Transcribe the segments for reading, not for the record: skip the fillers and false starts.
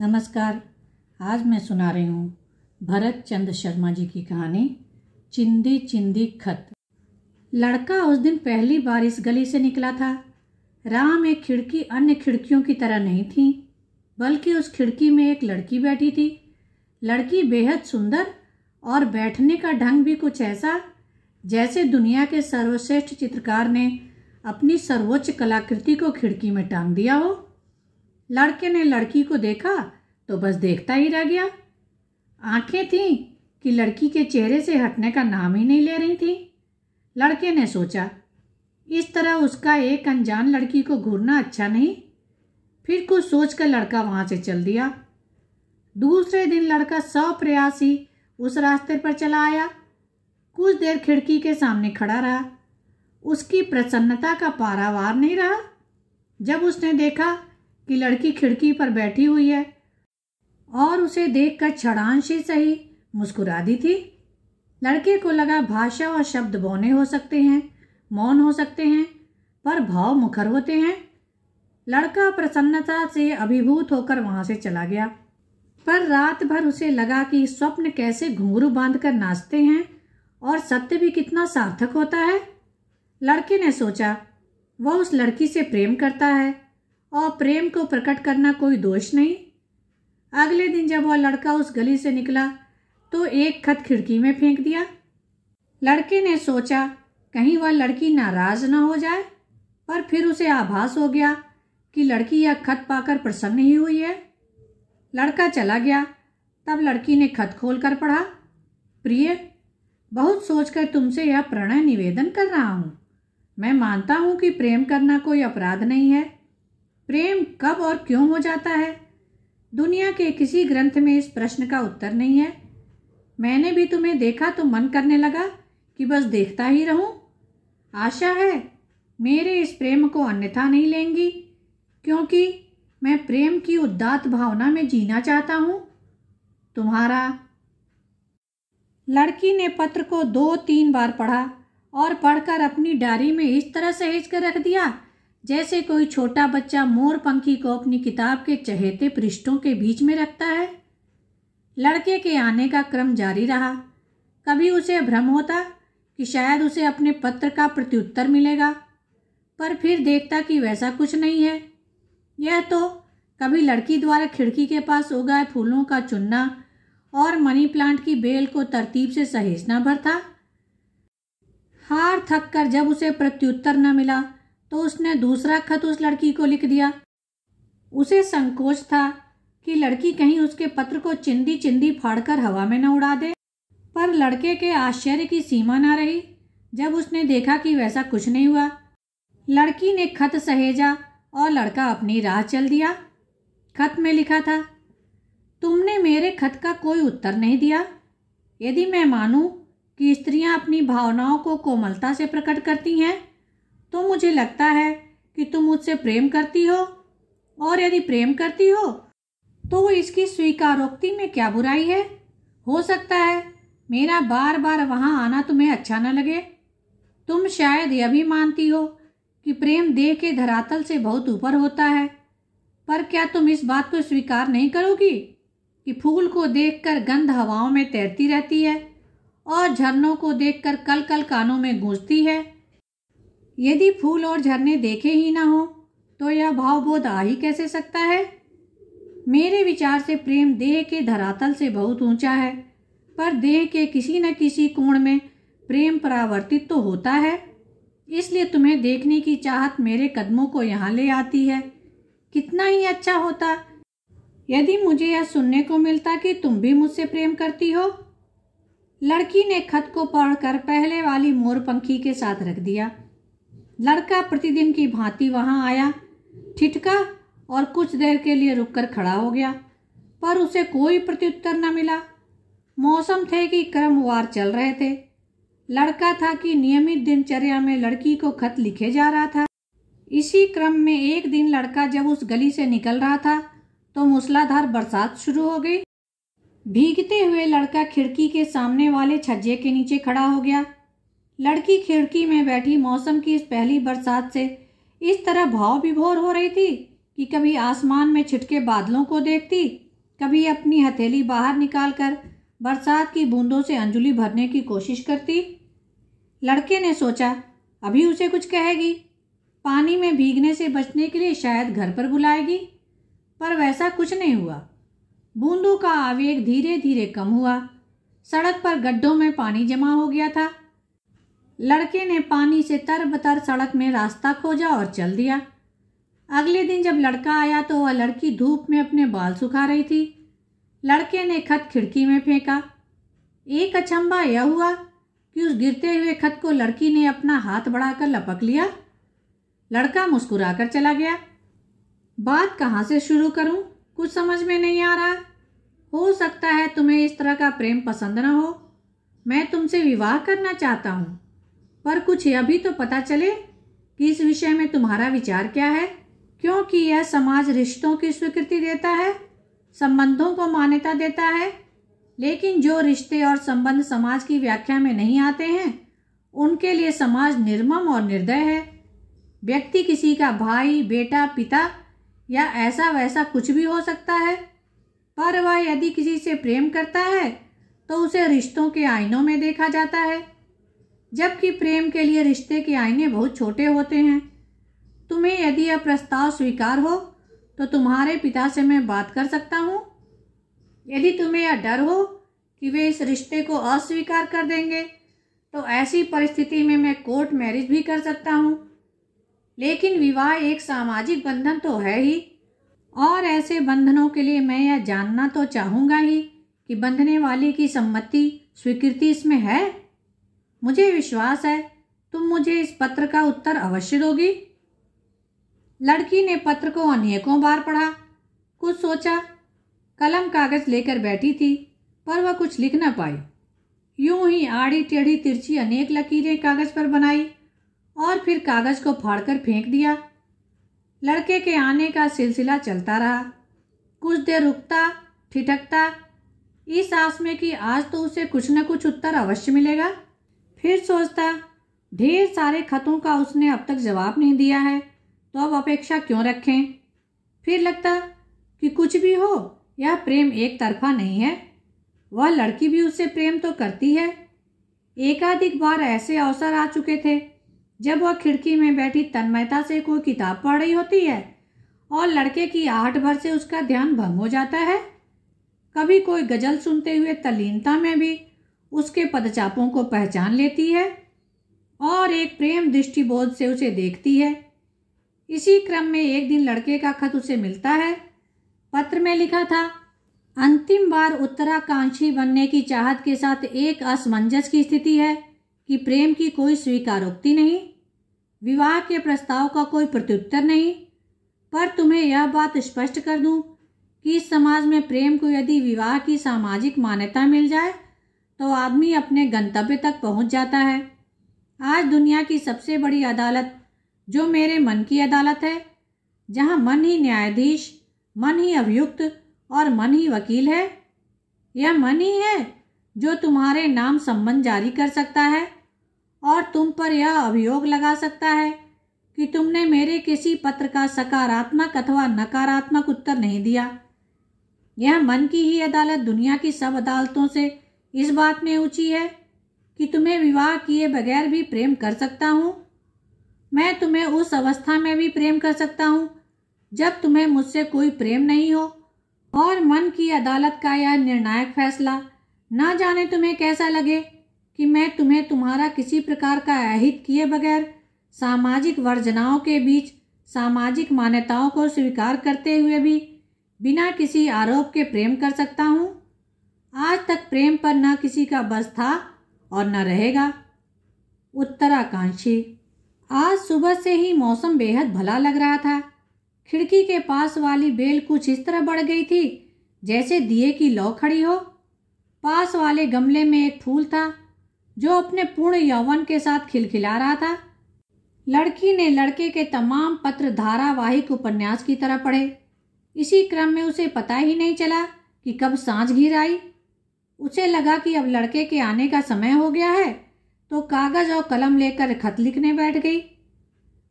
नमस्कार। आज मैं सुना रही हूँ भरत चंद्र शर्मा जी की कहानी चिंदी चिंदी खत। लड़का उस दिन पहली बार इस गली से निकला था। राह में खिड़की अन्य खिड़कियों की तरह नहीं थी, बल्कि उस खिड़की में एक लड़की बैठी थी। लड़की बेहद सुंदर और बैठने का ढंग भी कुछ ऐसा जैसे दुनिया के सर्वश्रेष्ठ चित्रकार ने अपनी सर्वोच्च कलाकृति को खिड़की में टांग दिया हो। लड़के ने लड़की को देखा तो बस देखता ही रह गया। आंखें थीं कि लड़की के चेहरे से हटने का नाम ही नहीं ले रही थी। लड़के ने सोचा, इस तरह उसका एक अनजान लड़की को घूरना अच्छा नहीं। फिर कुछ सोचकर लड़का वहां से चल दिया। दूसरे दिन लड़का सप्रयास ही उस रास्ते पर चला आया। कुछ देर खिड़की के सामने खड़ा रहा। उसकी प्रसन्नता का पारावार नहीं रहा जब उसने देखा कि लड़की खिड़की पर बैठी हुई है और उसे देखकर क्षणांश ही सही मुस्कुरा दी थी। लड़के को लगा भाषा और शब्द बौने हो सकते हैं, मौन हो सकते हैं, पर भाव मुखर होते हैं। लड़का प्रसन्नता से अभिभूत होकर वहां से चला गया। पर रात भर उसे लगा कि स्वप्न कैसे घुंघरू बांधकर नाचते हैं और सत्य भी कितना सार्थक होता है। लड़के ने सोचा, वह उस लड़की से प्रेम करता है और प्रेम को प्रकट करना कोई दोष नहीं। अगले दिन जब वह लड़का उस गली से निकला तो एक खत खिड़की में फेंक दिया। लड़के ने सोचा कहीं वह लड़की नाराज न हो जाए, पर फिर उसे आभास हो गया कि लड़की यह खत पाकर प्रसन्न ही हुई है। लड़का चला गया। तब लड़की ने खत खोलकर पढ़ा, प्रिय, बहुत सोचकर तुमसे यह प्रणय निवेदन कर रहा हूँ। मैं मानता हूँ कि प्रेम करना कोई अपराध नहीं है। प्रेम कब और क्यों हो जाता है, दुनिया के किसी ग्रंथ में इस प्रश्न का उत्तर नहीं है। मैंने भी तुम्हें देखा तो मन करने लगा कि बस देखता ही रहूं। आशा है मेरे इस प्रेम को अन्यथा नहीं लेंगी, क्योंकि मैं प्रेम की उदात्त भावना में जीना चाहता हूं। तुम्हारा। लड़की ने पत्र को 2-3 बार पढ़ा और पढ़कर अपनी डायरी में इस तरह सहेज कर रख दिया जैसे कोई छोटा बच्चा मोर पंखी को अपनी किताब के चहेते पृष्ठों के बीच में रखता है। लड़के के आने का क्रम जारी रहा। कभी उसे भ्रम होता कि शायद उसे अपने पत्र का प्रत्युत्तर मिलेगा, पर फिर देखता कि वैसा कुछ नहीं है। यह तो कभी लड़की द्वारा खिड़की के पास उगाए फूलों का चुनना और मनी प्लांट की बेल को तरतीब से सहेजना भर था। हार थक कर जब उसे प्रत्युत्तर न मिला तो उसने दूसरा खत उस लड़की को लिख दिया। उसे संकोच था कि लड़की कहीं उसके पत्र को चिंदी चिंदी फाड़कर हवा में न उड़ा दे, पर लड़के के आश्चर्य की सीमा न रही जब उसने देखा कि वैसा कुछ नहीं हुआ। लड़की ने खत सहेजा और लड़का अपनी राह चल दिया। खत में लिखा था, तुमने मेरे खत का कोई उत्तर नहीं दिया। यदि मैं मानूं कि स्त्रियां अपनी भावनाओं को कोमलता से प्रकट करती हैं, तो मुझे लगता है कि तुम मुझसे प्रेम करती हो, और यदि प्रेम करती हो तो इसकी स्वीकारोक्ति में क्या बुराई है। हो सकता है मेरा बार बार वहां आना तुम्हें अच्छा न लगे। तुम शायद यह भी मानती हो कि प्रेम देह के धरातल से बहुत ऊपर होता है, पर क्या तुम इस बात को स्वीकार नहीं करोगी कि फूल को देखकर गंध हवाओं में तैरती रहती है और झरनों को देखकर कल कल कानों में गूंजती है। यदि फूल और झरने देखे ही ना हो तो यह भावबोध आ ही कैसे सकता है। मेरे विचार से प्रेम देह के धरातल से बहुत ऊंचा है, पर देह के किसी न किसी कोण में प्रेम परावर्तित तो होता है। इसलिए तुम्हें देखने की चाहत मेरे कदमों को यहाँ ले आती है। कितना ही अच्छा होता यदि मुझे यह सुनने को मिलता कि तुम भी मुझसे प्रेम करती हो। लड़की ने खत को पढ़कर पहले वाली मोरपंखी के साथ रख दिया। लड़का प्रतिदिन की भांति वहां आया, ठिठका और कुछ देर के लिए रुककर खड़ा हो गया, पर उसे कोई प्रत्युत्तर न मिला। मौसम थे कि क्रमवार चल रहे थे। लड़का था कि नियमित दिनचर्या में लड़की को खत लिखे जा रहा था। इसी क्रम में एक दिन लड़का जब उस गली से निकल रहा था तो मूसलाधार बरसात शुरू हो गई। भीगते हुए लड़का खिड़की के सामने वाले छज्जे के नीचे खड़ा हो गया। लड़की खिड़की में बैठी मौसम की इस पहली बरसात से इस तरह भाव विभोर हो रही थी कि कभी आसमान में छिटके बादलों को देखती कभी अपनी हथेली बाहर निकालकर बरसात की बूंदों से अंजुली भरने की कोशिश करती। लड़के ने सोचा, अभी उसे कुछ कहेगी, पानी में भीगने से बचने के लिए शायद घर पर बुलाएगी, पर वैसा कुछ नहीं हुआ। बूंदों का आवेग धीरे धीरे कम हुआ। सड़क पर गड्ढों में पानी जमा हो गया था। लड़के ने पानी से तरबतर सड़क में रास्ता खोजा और चल दिया। अगले दिन जब लड़का आया तो वह लड़की धूप में अपने बाल सुखा रही थी। लड़के ने खत खिड़की में फेंका। एक अचंभा यह हुआ कि उस गिरते हुए खत को लड़की ने अपना हाथ बढ़ाकर लपक लिया। लड़का मुस्कुराकर चला गया। बात कहाँ से शुरू करूं, कुछ समझ में नहीं आ रहा। हो सकता है तुम्हें इस तरह का प्रेम पसंद न हो। मैं तुमसे विवाह करना चाहता हूँ, पर कुछ यह भी तो पता चले कि इस विषय में तुम्हारा विचार क्या है, क्योंकि यह समाज रिश्तों की स्वीकृति देता है, संबंधों को मान्यता देता है, लेकिन जो रिश्ते और संबंध समाज की व्याख्या में नहीं आते हैं उनके लिए समाज निर्मम और निर्दय है। व्यक्ति किसी का भाई, बेटा, पिता या ऐसा वैसा कुछ भी हो सकता है, पर वह यदि किसी से प्रेम करता है तो उसे रिश्तों के आईनों में देखा जाता है, जबकि प्रेम के लिए रिश्ते के आईने बहुत छोटे होते हैं। तुम्हें यदि यह प्रस्ताव स्वीकार हो तो तुम्हारे पिता से मैं बात कर सकता हूँ। यदि तुम्हें यह डर हो कि वे इस रिश्ते को अस्वीकार कर देंगे तो ऐसी परिस्थिति में मैं कोर्ट मैरिज भी कर सकता हूँ। लेकिन विवाह एक सामाजिक बंधन तो है ही, और ऐसे बंधनों के लिए मैं यह जानना तो चाहूँगा ही कि बंधने वाले की सम्मति, स्वीकृति इसमें है। मुझे विश्वास है तुम मुझे इस पत्र का उत्तर अवश्य दोगी। लड़की ने पत्र को अनेकों बार पढ़ा, कुछ सोचा, कलम कागज लेकर बैठी थी, पर वह कुछ लिख न पाई। यूं ही आड़ी टेढ़ी तिरछी अनेक लकीरें कागज पर बनाई और फिर कागज को फाड़कर फेंक दिया। लड़के के आने का सिलसिला चलता रहा। कुछ देर रुकता, ठिठकता, इस आस में कि आज तो उसे कुछ न कुछ उत्तर अवश्य मिलेगा। फिर सोचता, ढेर सारे खतों का उसने अब तक जवाब नहीं दिया है, तो अब अपेक्षा क्यों रखें। फिर लगता कि कुछ भी हो, यह प्रेम एक तरफा नहीं है। वह लड़की भी उससे प्रेम तो करती है। एकाधिक बार ऐसे अवसर आ चुके थे जब वह खिड़की में बैठी तन्मयता से कोई किताब पढ़ रही होती है और लड़के की आहट भर से उसका ध्यान भंग हो जाता है। कभी कोई गजल सुनते हुए तल्लीनता में भी उसके पदचापों को पहचान लेती है और एक प्रेम दृष्टिबोध से उसे देखती है। इसी क्रम में एक दिन लड़के का खत उसे मिलता है। पत्र में लिखा था, अंतिम बार उत्तराकांक्षी बनने की चाहत के साथ एक असमंजस की स्थिति है कि प्रेम की कोई स्वीकारोक्ति नहीं, विवाह के प्रस्ताव का कोई प्रत्युत्तर नहीं, पर तुम्हें यह बात स्पष्ट कर दूं कि इस समाज में प्रेम को यदि विवाह की सामाजिक मान्यता मिल जाए तो आदमी अपने गंतव्य तक पहुंच जाता है। आज दुनिया की सबसे बड़ी अदालत जो मेरे मन की अदालत है, जहां मन ही न्यायाधीश, मन ही अभियुक्त और मन ही वकील है, यह मन ही है जो तुम्हारे नाम संबंध जारी कर सकता है और तुम पर यह अभियोग लगा सकता है कि तुमने मेरे किसी पत्र का सकारात्मक अथवा नकारात्मक उत्तर नहीं दिया। यह मन की ही अदालत दुनिया की सब अदालतों से इस बात में ऊंची है कि तुम्हें विवाह किए बगैर भी प्रेम कर सकता हूँ। मैं तुम्हें उस अवस्था में भी प्रेम कर सकता हूँ जब तुम्हें मुझसे कोई प्रेम नहीं हो, और मन की अदालत का यह निर्णायक फैसला ना जाने तुम्हें कैसा लगे कि मैं तुम्हें तुम्हारा किसी प्रकार का अहित किए बगैर सामाजिक वर्जनाओं के बीच सामाजिक मान्यताओं को स्वीकार करते हुए भी बिना किसी आरोप के प्रेम कर सकता हूँ। आज तक प्रेम पर न किसी का बस था और न रहेगा। उत्तराकांक्षी। आज सुबह से ही मौसम बेहद भला लग रहा था। खिड़की के पास वाली बेल कुछ इस तरह बढ़ गई थी जैसे दिए की लौ खड़ी हो। पास वाले गमले में एक फूल था जो अपने पूर्ण यौवन के साथ खिलखिला रहा था। लड़की ने लड़के के तमाम पत्र धारावाहिक उपन्यास की तरह पढ़े। इसी क्रम में उसे पता ही नहीं चला कि कब सांझ घिर आई। उसे लगा कि अब लड़के के आने का समय हो गया है, तो कागज और कलम लेकर खत लिखने बैठ गई।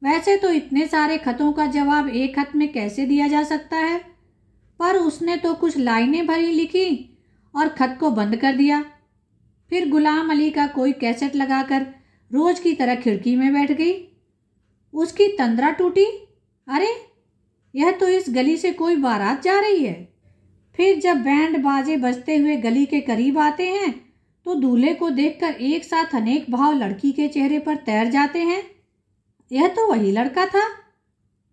वैसे तो इतने सारे खतों का जवाब एक खत में कैसे दिया जा सकता है, पर उसने तो कुछ लाइनें भरी लिखी और खत को बंद कर दिया। फिर गुलाम अली का कोई कैसेट लगाकर रोज की तरह खिड़की में बैठ गई। उसकी तंद्रा टूटी। अरे, यह तो इस गली से कोई बारात जा रही है। फिर जब बैंड बाजे बजते हुए गली के करीब आते हैं तो दूल्हे को देखकर एक साथ अनेक भाव लड़की के चेहरे पर तैर जाते हैं। यह तो वही लड़का था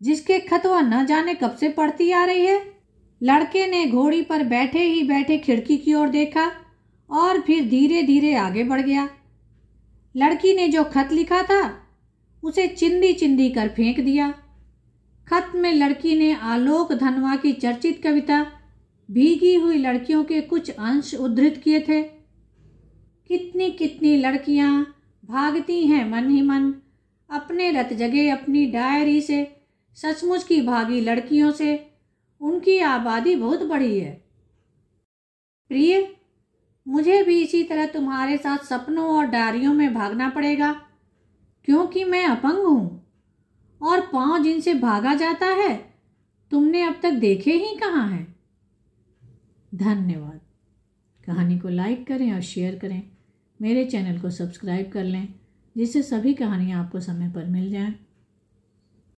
जिसके खत वह न जाने कब से पढ़ती आ रही है। लड़के ने घोड़ी पर बैठे ही बैठे खिड़की की ओर देखा और फिर धीरे धीरे आगे बढ़ गया। लड़की ने जो खत लिखा था उसे चिंदी चिंदी कर फेंक दिया। खत में लड़की ने आलोक धनवा की चर्चित कविता भीगी हुई लड़कियों के कुछ अंश उद्धृत किए थे। कितनी कितनी लड़कियां भागती हैं मन ही मन अपने रत जगे अपनी डायरी से। सचमुच की भागी लड़कियों से उनकी आबादी बहुत बड़ी है। प्रिय, मुझे भी इसी तरह तुम्हारे साथ सपनों और डायरियों में भागना पड़ेगा, क्योंकि मैं अपंग हूं और पांव जिनसे भागा जाता है तुमने अब तक देखे ही कहाँ हैं। धन्यवाद। कहानी को लाइक करें और शेयर करें। मेरे चैनल को सब्सक्राइब कर लें जिससे सभी कहानियाँ आपको समय पर मिल जाएं।